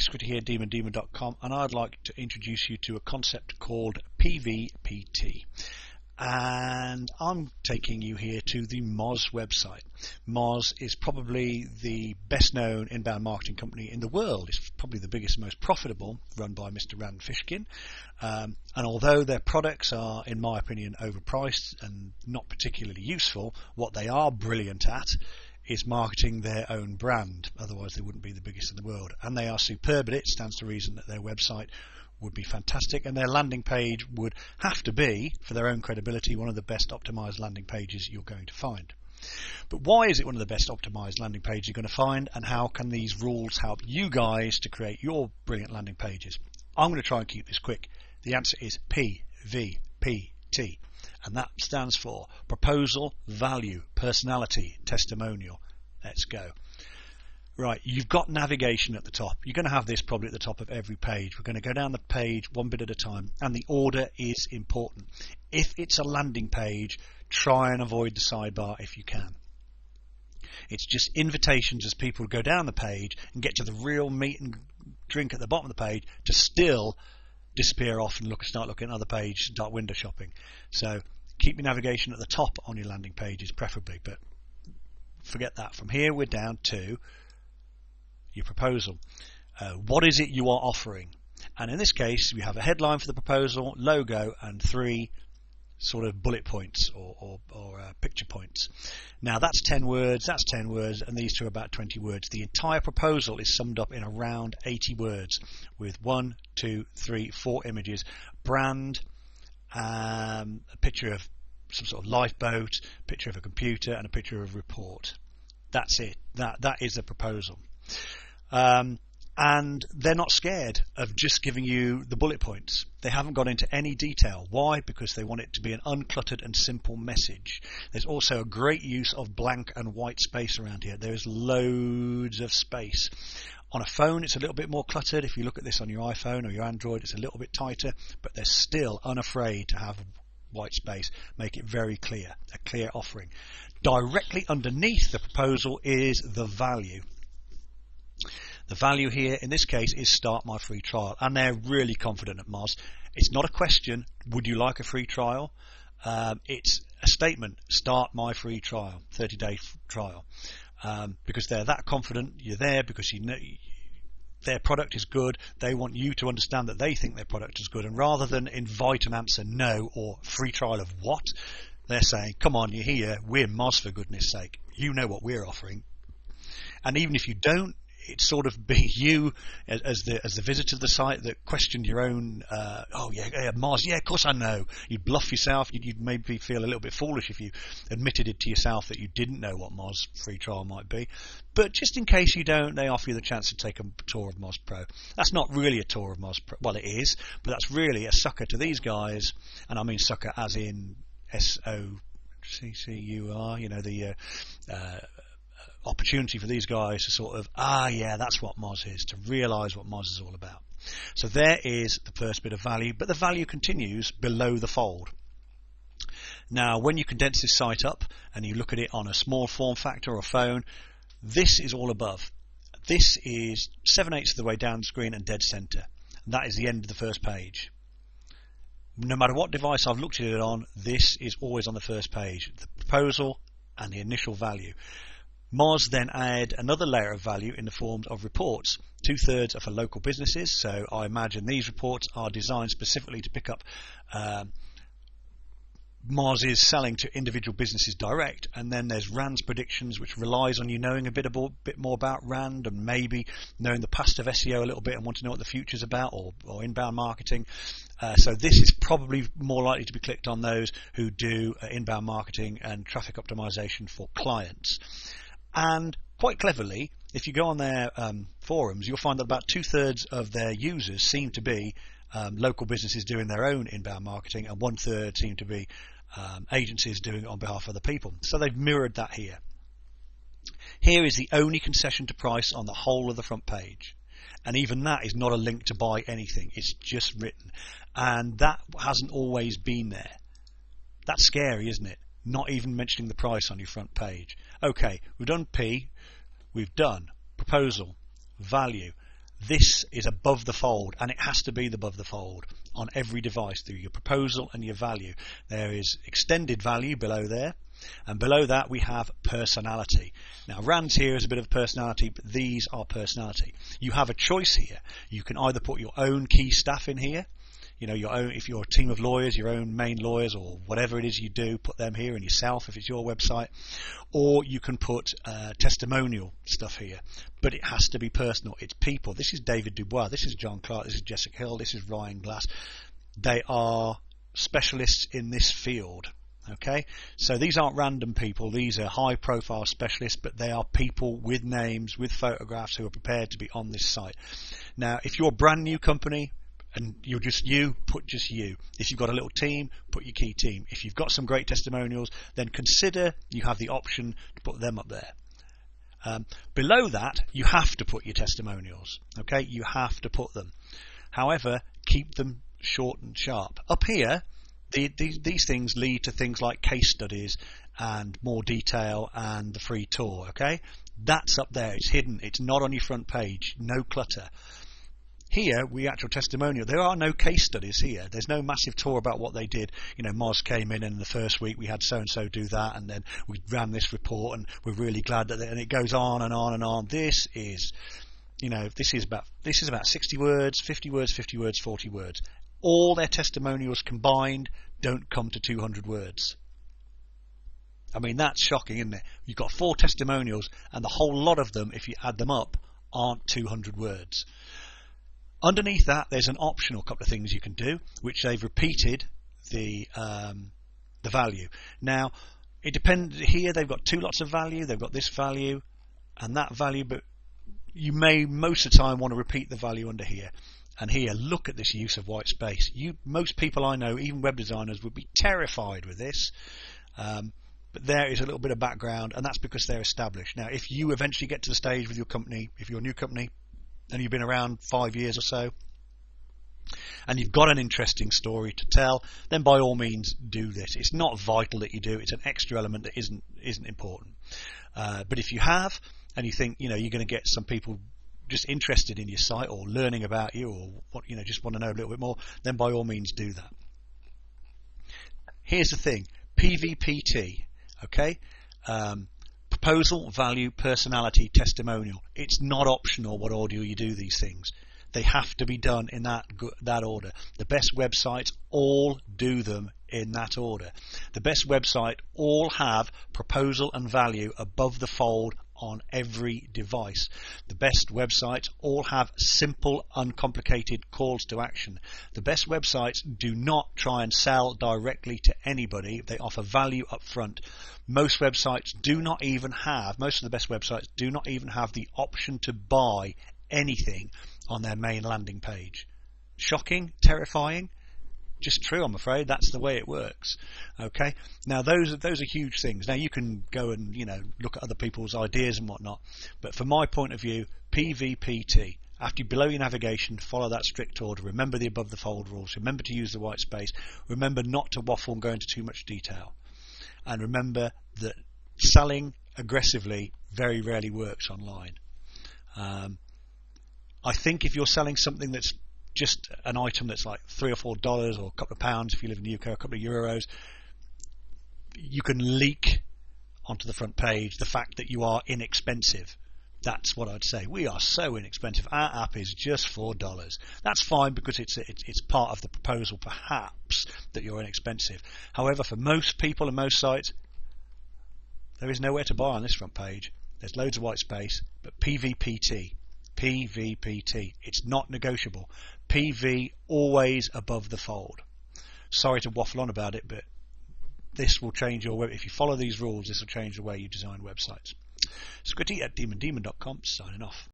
Secretary here, demon.com, and I'd like to introduce you to a concept called PVPT. And I'm taking you here to the Moz website. Moz is probably the best known inbound marketing company in the world. It's probably the biggest, most profitable, run by Mr. Rand Fishkin. And although their products are, in my opinion, overpriced and not particularly useful, what they are brilliant at is marketing their own brand. Otherwise they wouldn't be the biggest in the world. And they are superb at it. Stands to reason that their website would be fantastic, and their landing page would have to be, for their own credibility, one of the best optimized landing pages you're going to find. But why is it one of the best optimized landing pages you're going to find, and how can these rules help you guys to create your brilliant landing pages? I'm going to try and keep this quick. The answer is PVPT, and that stands for Proposal, Value, Personality, Testimonial. Let's go. Right, you've got navigation at the top. You're going to have this probably at the top of every page. We're going to go down the page one bit at a time, and the order is important. If it's a landing page, try and avoid the sidebar if you can. It's just invitations as people go down the page and get to the real meat and drink at the bottom of the page to still disappear off and start looking at another page, start window shopping. So keep your navigation at the top on your landing pages preferably, but forget that. From here we're down to your proposal. What is it you are offering? And in this case we have a headline for the proposal, logo, and 3 sort of bullet points or picture points. Now that's 10 words, that's 10 words, and these two are about 20 words. The entire proposal is summed up in around 80 words with 1, 2, 3, 4 images, brand, a picture of some sort of lifeboat, a picture of a computer, and a picture of a report. That's it. That is a proposal. And they're not scared of just giving you the bullet points. They haven't gone into any detail. Why? Because they want it to be an uncluttered and simple message. There's also a great use of blank and white space around here. There's loads of space. On a phone it's a little bit more cluttered. If you look at this on your iPhone or your Android, it's a little bit tighter, but they're still unafraid to have white space. Make it very clear, a clear offering. Directly underneath the proposal is the value. The value here in this case is start my free trial, and they're really confident at Moz. It's not a question, would you like a free trial? It's a statement, start my free trial, 30-day trial, because they're that confident. You're there because you know their product is good. They want you to understand that they think their product is good, and rather than invite an answer no or free trial of what, they're saying, come on, you're here, we're Moz, for goodness sake, you know what we're offering. And even if you don't, it's sort of be you as the visitor to the site that questioned your own. Oh yeah, Moz. Yeah, of course I know. You'd bluff yourself. You'd maybe feel a little bit foolish if you admitted it to yourself that you didn't know what Moz free trial might be. But just in case you don't, they offer you the chance to take a tour of Moz Pro. That's not really a tour of Moz Pro. Well, it is, but that's really a sucker to these guys, and I mean sucker as in SOCCUR. You know, the opportunity for these guys to sort of, yeah, that's what Moz is, to realise what Moz is all about. So there is the first bit of value, but the value continues below the fold. Now when you condense this site up and you look at it on a small form factor or phone, this is all above. This is 7/8 of the way down the screen and dead centre. That is the end of the first page. No matter what device I've looked at it on, this is always on the first page, the proposal and the initial value. Moz then add another layer of value in the form of reports. 2/3 are for local businesses, so I imagine these reports are designed specifically to pick up Moz is selling to individual businesses direct, and then there's Rand's predictions, which relies on you knowing a bit more about Rand and maybe knowing the past of SEO a little bit and want to know what the future's about, or inbound marketing. So this is probably more likely to be clicked on those who do inbound marketing and traffic optimization for clients. And quite cleverly, if you go on their forums, you'll find that about 2/3 of their users seem to be local businesses doing their own inbound marketing, and 1/3 seem to be agencies doing it on behalf of other people. So they've mirrored that here. Here is the only concession to price on the whole of the front page, and even that is not a link to buy anything. It's just written, and that hasn't always been there. That's scary, isn't it? Not even mentioning the price on your front page. Okay, we've done P, we've done proposal, value. This is above the fold, and it has to be above the fold on every device through your proposal and your value. There is extended value below there, and below that we have personality. Now Rand's here is a bit of personality, but these are personality. You have a choice here. You can either put your own key staff in here, you know, your own, if you're a team of lawyers, your own main lawyers or whatever it is you do, put them here, and yourself if it's your website, or you can put testimonial stuff here, but it has to be personal. It's people. This is David Dubois, this is John Clark, this is Jessica Hill, this is Ryan Glass. They are specialists in this field. Okay, so these aren't random people, these are high profile specialists, but they are people with names, with photographs, who are prepared to be on this site. Now if you're a brand new company and you're just you, put just you. If you've got a little team, put your key team. If you've got some great testimonials, then consider you have the option to put them up there. Below that, you have to put your testimonials. Okay, you have to put them. However, keep them short and sharp. Up here, these things lead to things like case studies and more detail and the free tour. Okay, that's up there. It's hidden. It's not on your front page. No clutter. Here, we actual testimonial. There are no case studies here. There's no massive tour about what they did. You know, Moz came in and the first week we had so and so do that, and then we ran this report, and we're really glad that. And it goes on and on and on. This is, you know, this is about 60 words, 50 words, 50 words, 40 words. All their testimonials combined don't come to 200 words. I mean, that's shocking, isn't it? You've got 4 testimonials, and the whole lot of them, if you add them up, aren't 200 words. Underneath that, there's an optional couple of things you can do, which they've repeated the value. Now, it depends. Here they've got 2 lots of value. They've got this value and that value, but you may most of the time want to repeat the value under here. And here, look at this use of white space. Most people I know, even web designers, would be terrified with this. But there is a little bit of background, and that's because they're established. Now, if you eventually get to the stage with your company, if you're a new company, and you've been around 5 years or so, and you've got an interesting story to tell, then by all means do this. It's not vital that you do. It's an extra element that isn't important. But if you have, and you think, you know, you're going to get some people just interested in your site or learning about you, or what, you know, just want to know a little bit more, then by all means do that. Here's the thing: PVPT. Okay. Proposal, value, personality, testimonial. It's not optional what order you do these things. They have to be done in that order. The best websites all do them in that order. The best website all have proposal and value above the fold on every device. The best websites all have simple, uncomplicated calls to action. The best websites do not try and sell directly to anybody. They offer value up front. Most websites do not even have, most of the best websites do not even have the option to buy anything on their main landing page. Shocking, terrifying, just true, I'm afraid. That's the way it works. Okay. Now those are huge things. Now you can go and, you know, look at other people's ideas and whatnot, but from my point of view, PVPT. After you below your navigation, follow that strict order. Remember the above the fold rules. Remember to use the white space. Remember not to waffle and go into too much detail. And remember that selling aggressively very rarely works online. I think if you're selling something that's just an item that's like $3 or $4 or a couple of pounds if you live in the UK, or a couple of euros, you can leak onto the front page the fact that you are inexpensive. That's what I'd say. We are so inexpensive. Our app is just $4. That's fine because it's part of the proposal, perhaps, that you're inexpensive. However, for most people and most sites, there is nowhere to buy on this front page. There's loads of white space, but PVPT, it's not negotiable. PV always above the fold. Sorry to waffle on about it, but this will change your web. If you follow these rules, this will change the way you design websites. Squitty at demondemon.com, signing off.